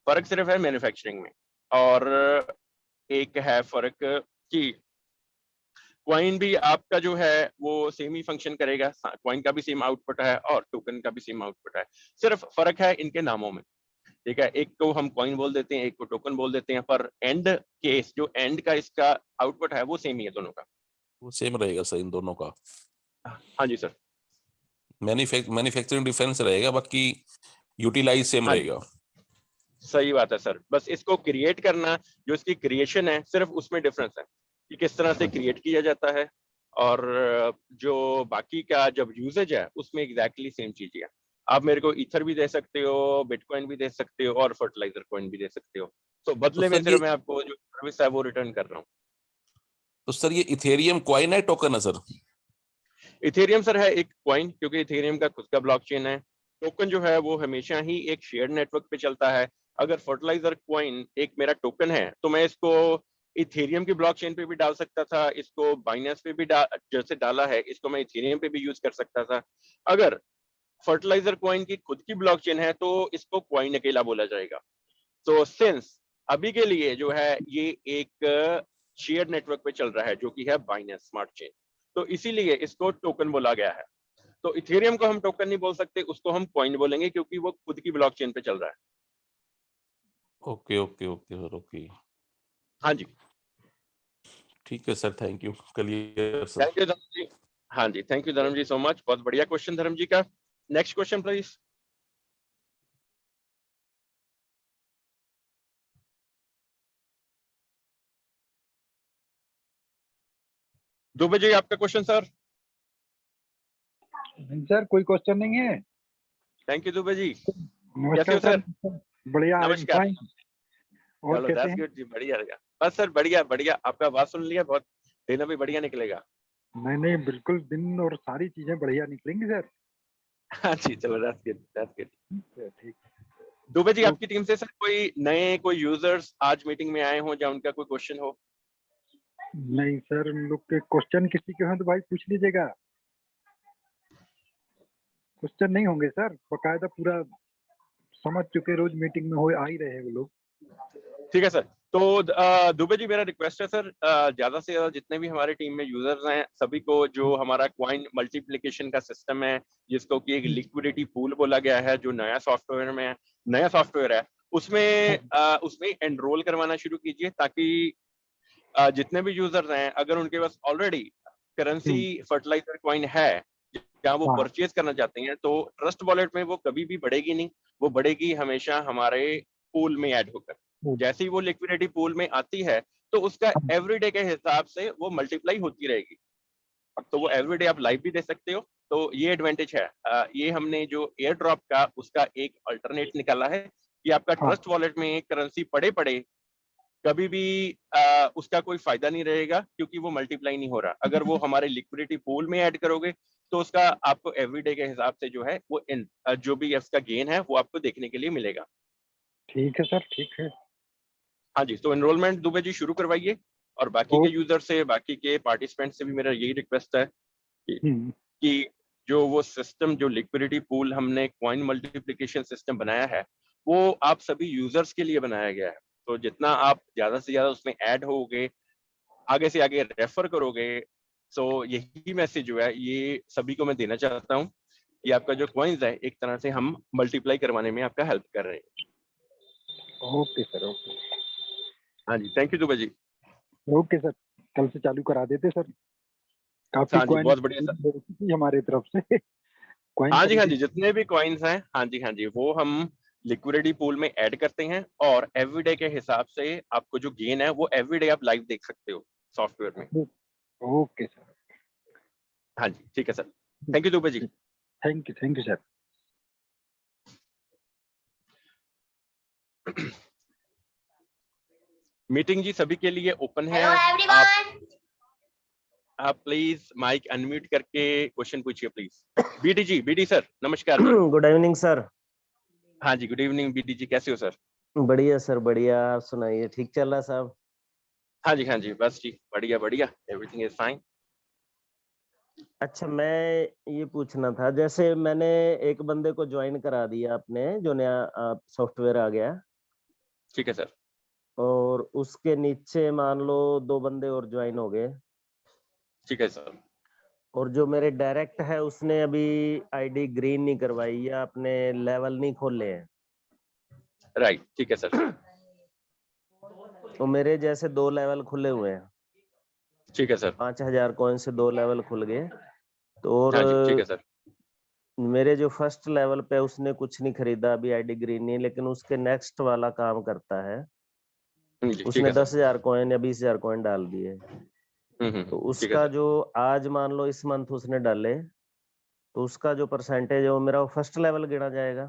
फर्क सिर्फ है मैन्युफैक्चरिंग में। और एक है फर्क कि क्वाइन भी आपका जो है वो सेम ही फंक्शन करेगा, क्वाइन का भी सेम आउटपुट है और टोकन का भी सेम आउटपुट है। सिर्फ फर्क है इनके नामों में, ठीक है, एक को हम कॉइन बोल देते हैं, एक को टोकन बोल देते हैं, पर एंड केस जो एंड का इसका आउटपुट है वो सेम ही है दोनों का। वो सेम रहेगा सर इन दोनों का। हाँ जी सर। मैन्युफैक्चरिंग डिफरेंस रहेगा, बाकी यूटिलाइज सेम हाँ रहेगा। सही बात है सर, बस इसको क्रिएट करना, जो इसकी क्रिएशन है सिर्फ उसमें डिफरेंस है कि किस तरह से हाँ जी। क्रिएट किया जाता है। और जो बाकी का जब यूजेज है उसमें एग्जैक्टली सेम चीज है। आप मेरे को ईथर भी दे सकते हो, बिटकॉइन भी दे सकते हो, और फर्टिलाइजर कॉइन भी दे सकते हो, तो तो बदले में सर सिर्फ ये मैं आपको जो सर्विस है वो रिटर्न कर रहा हूँ। तो सर ये इथेरियम कॉइन है टोकन है सर? इथेरियम सर है एक कॉइन, क्योंकि इथेरियम का खुद का ब्लॉकचेन है। टोकन जो है वो हमेशा ही एक शेयर्ड नेटवर्क पे चलता है। अगर फर्टिलाइजर कॉइन एक मेरा टोकन है तो मैं इसको इथेरियम की ब्लॉकचेन पे भी डाल सकता था, इसको बाइनेंस पे भी जैसे डाला है इसको मैं इथेरियम पे भी यूज कर सकता था। अगर फर्टिलाइजर कॉइन की खुद की ब्लॉकचेन है तो इसको कॉइन अकेला बोला जाएगा। तो सिंस अभी के लिए जो है ये एक शेयर नेटवर्क पे चल रहा है जो कि है बाइनेंस स्मार्ट चेन, तो इसीलिए इसको टोकन बोला गया है। तो इथेरियम को हम टोकन नहीं बोल सकते, उसको हम कॉइन बोलेंगे क्योंकि वो खुद की ब्लॉकचेन पे चल रहा है। Okay okay okay sir, okay. हाँ जी, ठीक है sir, thank you, clear sir. Thank you धर्म जी। हाँ जी, थैंक यू धर्म जी सो मच, बहुत बढ़िया क्वेश्चन धर्म जी का। Next question please. Dubey ji आपका क्वेश्चन सर। नहीं सर, कोई क्वेश्चन नहीं है। Thank you Dubey ji. कैसे नमस्कार हो सर? सर। बढ़िया, आई एम नमस्कार। फाइन। और चलो कैसे दैट्स हैं? गुड जी, बढ़िया रहेगा। बस सर बढ़िया बढ़िया, आपका आवाज सुन लिया, बहुत दिन भी बढ़िया निकलेगा। नहीं नहीं, बिल्कुल दिन और सारी चीजें बढ़िया निकलेंगी सर। हाँ जी, चलो दैट्स गुड दैट्स गुड। ठीक। दुबे जी तो आपकी टीम से सर कोई यूजर्स आज मीटिंग में आए हो या उनका कोई क्वेश्चन हो? नहीं सर, उन लोग के क्वेश्चन किसी के हो तो भाई पूछ लीजिएगा। क्वेश्चन नहीं होंगे सर, बकायदा पूरा समझ चुके, रोज मीटिंग में हो आ ही रहे हैं वो लोग। ठीक है सर। तो दुबे जी मेरा रिक्वेस्ट है सर, ज्यादा से ज्यादा जितने भी हमारे टीम में यूजर्स हैं सभी को जो हमारा क्वाइन मल्टीप्लिकेशन का सिस्टम है जिसको कि एक लिक्विडिटी पूल बोला गया है, जो नया सॉफ्टवेयर में है, नया सॉफ्टवेयर है, उसमें एनरोल करवाना शुरू कीजिए, ताकि जितने भी यूजर्स हैं अगर उनके पास ऑलरेडी करेंसी फर्टिलाइजर कॉइन है या वो हाँ, परचेज करना चाहते हैं तो ट्रस्ट वॉलेट में वो कभी भी बढ़ेगी नहीं, वो बढ़ेगी हमेशा हमारे पूल में ऐड होकर। जैसे ही वो लिक्विडिटी पूल में आती है तो उसका एवरीडे के हिसाब से वो मल्टीप्लाई होती रहेगी, तो वो एवरीडे आप लाइव भी दे सकते हो। तो ये एडवांटेज है। ये हमने जो एयर ड्रॉप का उसका एक अल्टरनेट निकाला है कि आपका हाँ, ट्रस्ट वॉलेट में करेंसी पड़े पड़े कभी भी उसका कोई फायदा नहीं रहेगा, क्योंकि वो मल्टीप्लाई नहीं हो रहा। अगर वो हमारे लिक्विडिटी पूल में ऐड करोगे तो उसका आपको एवरीडे के हिसाब से जो है वो जो भी उसका गेन है वो आपको देखने के लिए मिलेगा। ठीक है सर, ठीक है। हाँ जी, तो एनरोलमेंट दुबे जी शुरू करवाइए, और बाकी ओ, के यूजर से, बाकी के पार्टिसिपेंट से भी मेरा यही रिक्वेस्ट है कि, हम्म, कि जो वो सिस्टम, जो लिक्विडिटी पूल हमने कॉइन मल्टीप्लिकेशन सिस्टम बनाया है वो आप सभी यूजर्स के लिए बनाया गया है। तो जितना आप ज्यादा से ज्यादा उसमें ऐड होगे, आगे से आगे रेफर करोगे, सो यही मैसेज जो है ये सभी को मैं देना चाहता हूँ कि आपका जो कॉइन्स है एक तरह से हम मल्टीप्लाई करवाने में आपका हेल्प कर रहे हैं। Okay sir, okay. हाँ जी, thank you Dubey ji. Okay sir, कल से चालू करा देते सर। काफी हाँ जी, क्वाइन बहुत बढ़िया सर। थी हमारे तरफ से। क्वाइन हाँ खरीदी। जी, जितने भी कॉइन्स हैं, हाँ जी हाँ जी, वो हम लिक्विडिटी पूल में ऐड करते हैं, और एवरीडे के हिसाब से आपको जो गेन है वो एवरीडे आप लाइव देख सकते हो सॉफ्टवेयर में। Okay sir. हाँ जी, ठीक है sir. Thank you Dubey ji. Thank you sir. Meeting जी सभी के लिए ओपन है। Hello everyone. आप प्लीज माइक अनम्यूट करके क्वेश्चन पूछिए प्लीज। बीडी सर, नमस्कार जी। Good evening sir. हाँ जी, गुड इवनिंग बीडी जी, कैसे हो सर? बढ़िया सर, बढ़िया। आप सुनाइए, ठीक चल रहा है साहब? हाँ जी, बस जी बढ़िया बढ़िया, एवरीथिंग इज फाइन। अच्छा, मैं ये पूछना था, जैसे मैंने एक बंदे को ज्वाइन करा दिया आपने, जो नया सॉफ्टवेयर आ गया, ठीक है सर। और उसके नीचे मान लो 2 बंदे और ज्वाइन हो गए, ठीक है सर। और जो मेरे डायरेक्ट है उसने अभी आईडी ग्रीन नहीं करवाई या अपने लेवल नहीं खोले हैं, राइट, ठीक है सर। तो मेरे जैसे 2 लेवल खुले हुए हैं, ठीक है सर। 5000 कॉइन से 2 लेवल खुल गए, तो और हाँ जी, ठीक है सर। मेरे जो फर्स्ट लेवल पे उसने कुछ नहीं खरीदा, अभी आईडी ग्रीन नहीं, लेकिन उसके नेक्स्ट वाला काम करता है, जी, ठीक उसने है सर। 10,000 कॉइन या 20,000 कॉइन डाल दिए, तो ठीक है उसका सर। जो आज मान लो इस मंथ उसने डाले, तो उसका जो परसेंटेज है वो मेरा फर्स्ट लेवल गिना जाएगा?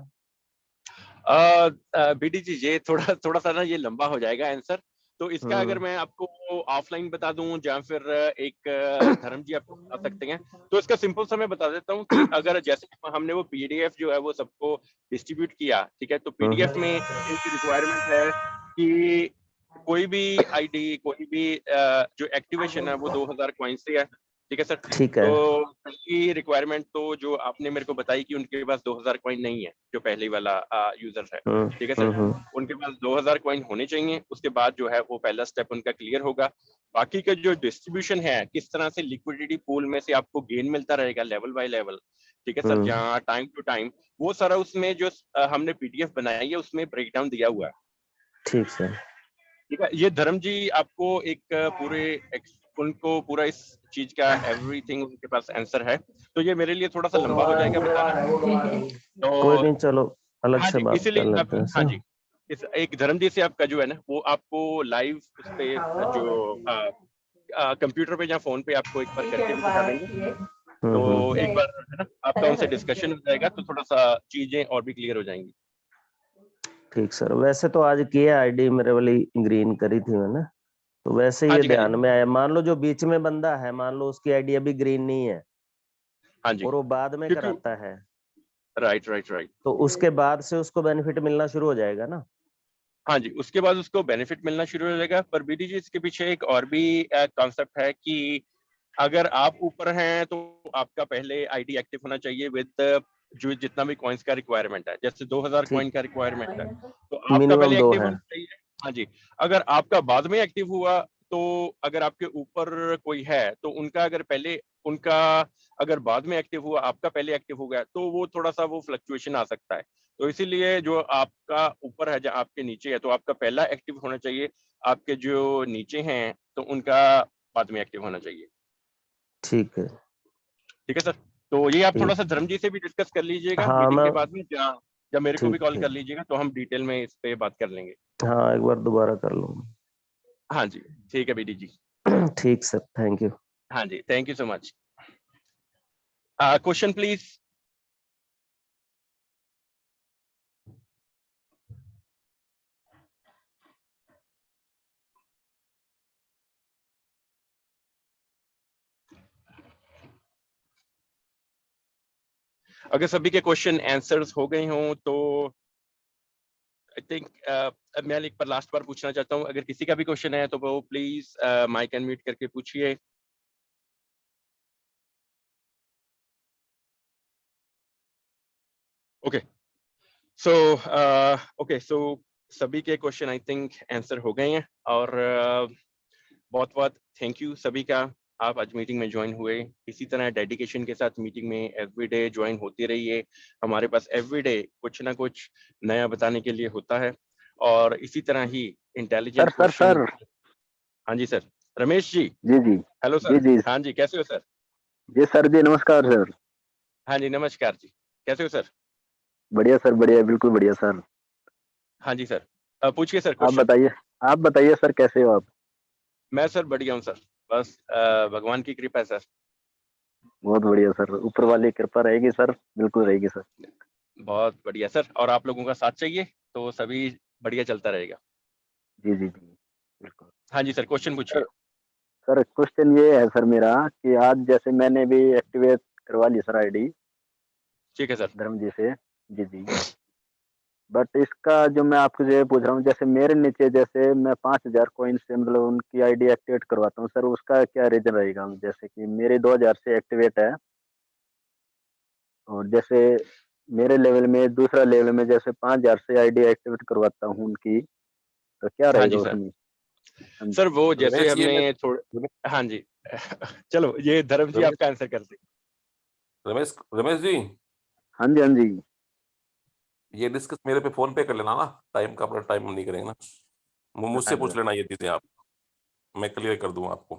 बीडी जी ये थोड़ा थोड़ा सा ना ये लंबा हो जाएगा आंसर, तो इसका अगर हम्म। मैं आपको ऑफलाइन बता दूं या फिर एक धर्म जी आपको बता सकते हैं, तो इसका सिंपल सा मैं बता देता हूं कि अगर जैसे हमने वो पीडीएफ जो है वो सबको डिस्ट्रीब्यूट किया, ठीक है, तो पीडीएफ में एक रिक्वायरमेंट है कि कोई भी आईडी, कोई भी जो एक्टिवेशन है वो 2000 कॉइन से है, ठीक है सर। ठीक है। तो पहली रिक्वायरमेंट तो जो आपने मेरे को बताई कि उनके पास 2000 कॉइन नहीं है, जो पहले वाला यूजर है, ठीक है सर, उनके पास 2000 कॉइन होने चाहिए। उसके बाद जो है वो पहला स्टेप उनका क्लियर होगा। बाकी का जो डिस्ट्रीब्यूशन है, किस तरह से लिक्विडिटी पूल में से आपको गेन मिलता रहेगा लेवल बाय लेवल, ठीक है सर, जहाँ टाइम टू टाइम, वो सारा उसमें जो हमने पीडीएफ बनाई है उसमें ब्रेकडाउन दिया हुआ है। ठीक सर। ठीक है, ये धर्म जी आपको एक पूरे उनको पूरा इस चीज का एवरीथिंग उनके पास आंसर है, तो ये मेरे लिए थोड़ा सा लंबा हो जाएगा बताना। कोई तो नहीं, चलो अलग हाँ से जी, बात इसीलिए कर लेते हैं हाँ सर। जी, इस एक धर्म जी से आपका जो है ना वो आपको लाइव उस पे जो कंप्यूटर पे या फोन पे आपको एक बार करके भी दिखा देंगे। तो एक बार है ना आपका उनसे डिस्कशन हो जाएगा, तो थोड़ा सा चीजें और भी क्लियर हो जाएंगी। ठीक सर। वैसे तो आज किया आईडी मेरे वाली ग्रीन करी थी मैंने, तो वैसे हाँ ये जी, हाँ जी, ध्यान में आया, मान लो जो बीच में बंदा है, मान लो उसकी आईडी अभी ग्रीन नहीं है हाँ जी, और वो बाद में क्योंकि कराता है, राइट राइट राइट, तो उसके बाद से उसको बेनिफिट मिलना शुरू हो जाएगा ना? हाँ जी, उसके बाद उसको बेनिफिट मिलना शुरू हो जाएगा। पर बीडी जी इसके पीछे एक और भी कॉन्सेप्ट है कि अगर आप ऊपर हैं तो आपका पहले आईडी एक्टिव होना चाहिए विद जो जितना भी कॉइन्स का रिक्वायरमेंट है, जैसे 2000 ठीक, कॉइन का रिक्वायरमेंट है, तो आपका मिनिमम पहले 2 एक्टिव है। होना चाहिए। हाँ जी, अगर आपका बाद में एक्टिव हुआ, तो अगर आपके ऊपर कोई है तो उनका अगर पहले उनका अगर बाद में एक्टिव हुआ, आपका पहले एक्टिव हो गया, तो वो थोड़ा सा वो फ्लक्चुएशन आ सकता है। तो इसीलिए जो आपका ऊपर है या आपके नीचे है, तो आपका पहला एक्टिव होना चाहिए, आपके जो नीचे हैं तो उनका बाद में एक्टिव होना चाहिए। ठीक है। ठीक है सर, तो ये आप थोड़ा ठीक। सा धर्म जी से भी डिस्कस कर लीजिएगा हाँ मीटिंग मैं, के बाद में, या मेरे को भी ठीक कॉल कर ठीक। लीजिएगा, तो हम डिटेल में इस पे बात कर लेंगे। हाँ एक बार दोबारा कर लूंगा। हाँ जी, ठीक है बीडी जी। ठीक सर, थैंक यू। हाँ जी, thank you so much. Question please. अगर सभी के क्वेश्चन आंसर्स हो गए हों तो आई थिंक मैं एक बार लास्ट बार पूछना चाहता हूँ, अगर किसी का भी क्वेश्चन है तो वो प्लीज माइक अनम्यूट करके पूछिए। ओके, सो सो सभी के क्वेश्चन आई थिंक आंसर हो गए हैं, और बहुत बहुत थैंक यू सभी का, आप आज मीटिंग में ज्वाइन हुए। इसी तरह डेडिकेशन के साथ मीटिंग में एवरीडे ज्वाइन होती रहिए। हमारे पास एवरीडे कुछ ना कुछ नया बताने के लिए होता है, और इसी तरह ही इंटेलिजेंट सर क्वेश्चन। हाँ जी सर, रमेश जी। जी जी हेलो जी सर। जी हाँ जी, कैसे हो सर? जी सर जी, नमस्कार सर। हाँ जी, नमस्कार जी, कैसे हो सर? बढ़िया सर, बढ़िया, बिल्कुल बढ़िया सर। हाँ जी सर, पूछिए सर आप क्वेश्चन। बताइए, आप बताइए सर, कैसे हो आप? मैं सर बढ़िया हूँ सर, बस भगवान की कृपा है सर। बहुत बढ़िया सर, ऊपर वाली कृपा रहेगी सर, बिल्कुल रहेगी सर। बहुत बढ़िया सर, और आप लोगों का साथ चाहिए तो सभी बढ़िया चलता रहेगा। जी जी जी, बिल्कुल। हाँ जी सर, क्वेश्चन पूछिए। सर सर क्वेश्चन ये है सर मेरा कि आज जैसे मैंने भी एक्टिवेट करवा ली सर आईडी ठीक है सर। धर्म जी से। जी जी। बट इसका जो मैं आपको जो पूछ रहा हूँ, जैसे मेरे नीचे जैसे मैं 5000 कॉइन से मतलब उनकी आईडी एक्टिवेट करवाता हूँ सर, उसका क्या रीजन रहेगा? जैसे कि मेरे 2000 से एक्टिवेट है, और जैसे मेरे लेवल में, दूसरा लेवल में जैसे 5000 से आईडी एक्टिवेट करवाता हूँ उनकी, तो क्या हाँ रहेगा जी सर। उसमें? हाँ जी। सर वो जैसे रमेश, हमने थोड़ा, हाँ जी चलो ये धर्म जी रमेश आपका आंसर कर दे। रमेश रमेश जी, हाँ जी, हाँ जी। ये डिस्कस मेरे पे फोन पे कर लेना ना, टाइम का अपना टाइम नहीं करेंगे ना, मुझसे अच्छा, पूछ लेना ये चीजें आप, मैं क्लियर कर दूंगा आपको।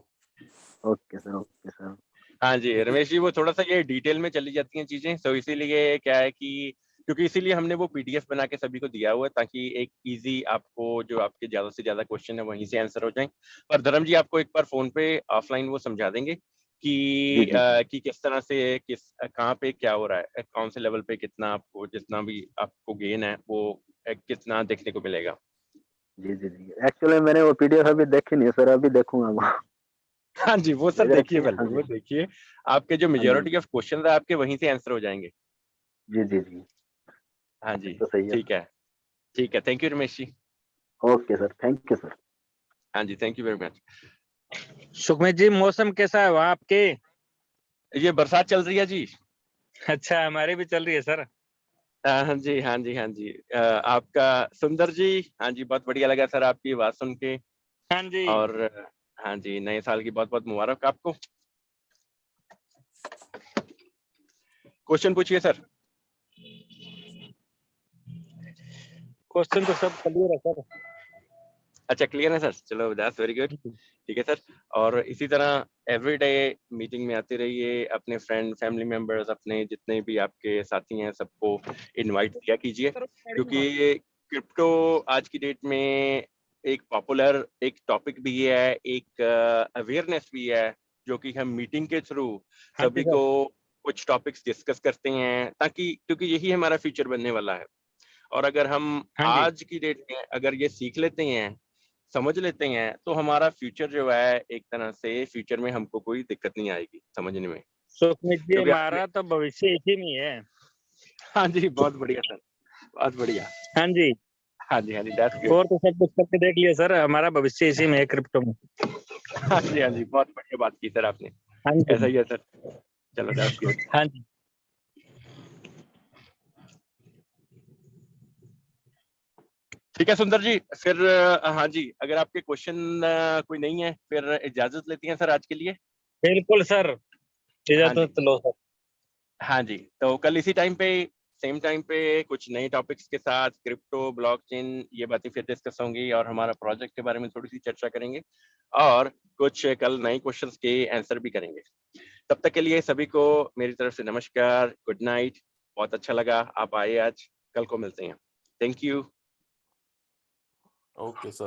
Okay sir, okay sir. हाँ जी रमेश जी, वो थोड़ा सा ये डिटेल में चली जाती हैं चीजें, तो इसीलिए क्या है कि क्योंकि इसीलिए हमने वो पीडीएफ बना के सभी को दिया हुआ है, ताकि एक इजी आपको जो आपके ज्यादा से ज्यादा क्वेश्चन है वहीं से आंसर हो जाए। पर धर्म जी आपको एक बार फोन पे ऑफलाइन वो समझा देंगे जी जी जी। कि किस तरह से किस कहाँ पे क्या हो रहा है, कौन से लेवल पे कितना आपको जितना भी आपको गेन है वो कितना देखने को मिलेगा। जी, जी, जी। एक्चुअली मैंने वो पीडीएफ अभी देखी नहीं है सर, अभी देखूँगा वो। हाँ जी, वो सर भेज देखिए रखी है? हाँ बिल्कुल, जी। वो देखिए। आपके जो हाँ जी, हाँ मेजॉरिटी जी। ऑफ क्वेश्चंस है आपके वहीं से आंसर हो जाएँगे। जी, जी, जी। हाँ फिर जी, तो सही है ठीक सर। है। ठीक है, thank you Ramesh ji. Okay sir, thank you sir. हाँ जी, thank you very much. Sukhmeet ji, मौसम कैसा है वहाँ आपके? ये बरसात चल रही है जी। अच्छा, हमारी भी चल रही है सर। हाँ जी, हाँ जी, हाँ जी। आपका सुंदर जी, हाँ जी, बहुत बढ़िया लगा सर आपकी आवाज़ सुन के हाँ जी। और हाँ जी, नए साल की बहुत-बहुत मुबारक आपको। क्वेश्चन पूछिए सर। क्वेश्चन तो सब क्लियर है सर। अच्छा क्लियर है सर, चलो दैट्स वेरी गुड। ठीक है सर, और इसी तरह एवरीडे मीटिंग में आते रहिए, अपने फ्रेंड, फैमिली मेंबर्स, अपने जितने भी आपके साथी हैं सबको इनवाइट किया कीजिए, क्योंकि क्रिप्टो आज की डेट में एक पॉपुलर एक टॉपिक भी है, एक अवेयरनेस भी है, जो कि हम मीटिंग के थ्रू हाँ जी सभी सर। को कुछ टॉपिक्स डिस्कस करते हैं, ताकि क्योंकि यही हमारा फ्यूचर बनने वाला है। और अगर हम हाँ जी। आज की डेट में अगर ये सीख लेते हैं, समझ लेते हैं, तो हमारा फ्यूचर जो है एक तरह से फ्यूचर में हमको कोई दिक्कत नहीं आएगी समझने में। सुखमीत जी, क्योंकि आपने हमारा तो भविष्य इसी में ही है। हाँ जी, बहुत बढ़िया सर, बहुत बढ़िया। हाँ जी, हाँ जी, हाँ जी, दैट्स गुड। और तो सब कुछ करके देख लिया सर, हमारा भविष्य इसी में है, क्रिप्टो में। हाँ जी, हाँ जी, बहुत बढ़िया बात की सर आपने। हाँ ऐसा जी। ही है सर। चलो दैट्स गुड। हाँ जी। ठीक है सुंदर जी, फिर हाँ जी, अगर आपके क्वेश्चन कोई नहीं है, फिर इजाजत लेते हैं सर आज के लिए। बिल्कुल सर, हाँ जी, इजाजत लो सर। हाँ जी, तो कल इसी टाइम पे सेम टाइम पे कुछ नए टॉपिक्स के साथ क्रिप्टो, ब्लॉकचेन ये बातें फिर डिस्कस होंगी और हमारा प्रोजेक्ट के बारे में थोड़ी सी चर्चा करेंगे और कुछ कल नए क्वेश्चंस के आंसर भी करेंगे। तब तक के लिए सभी को मेरी तरफ से नमस्कार, गुड नाइट। बहुत अच्छा लगा आप आए आज, कल को मिलते हैं। Thank you. Okay sir.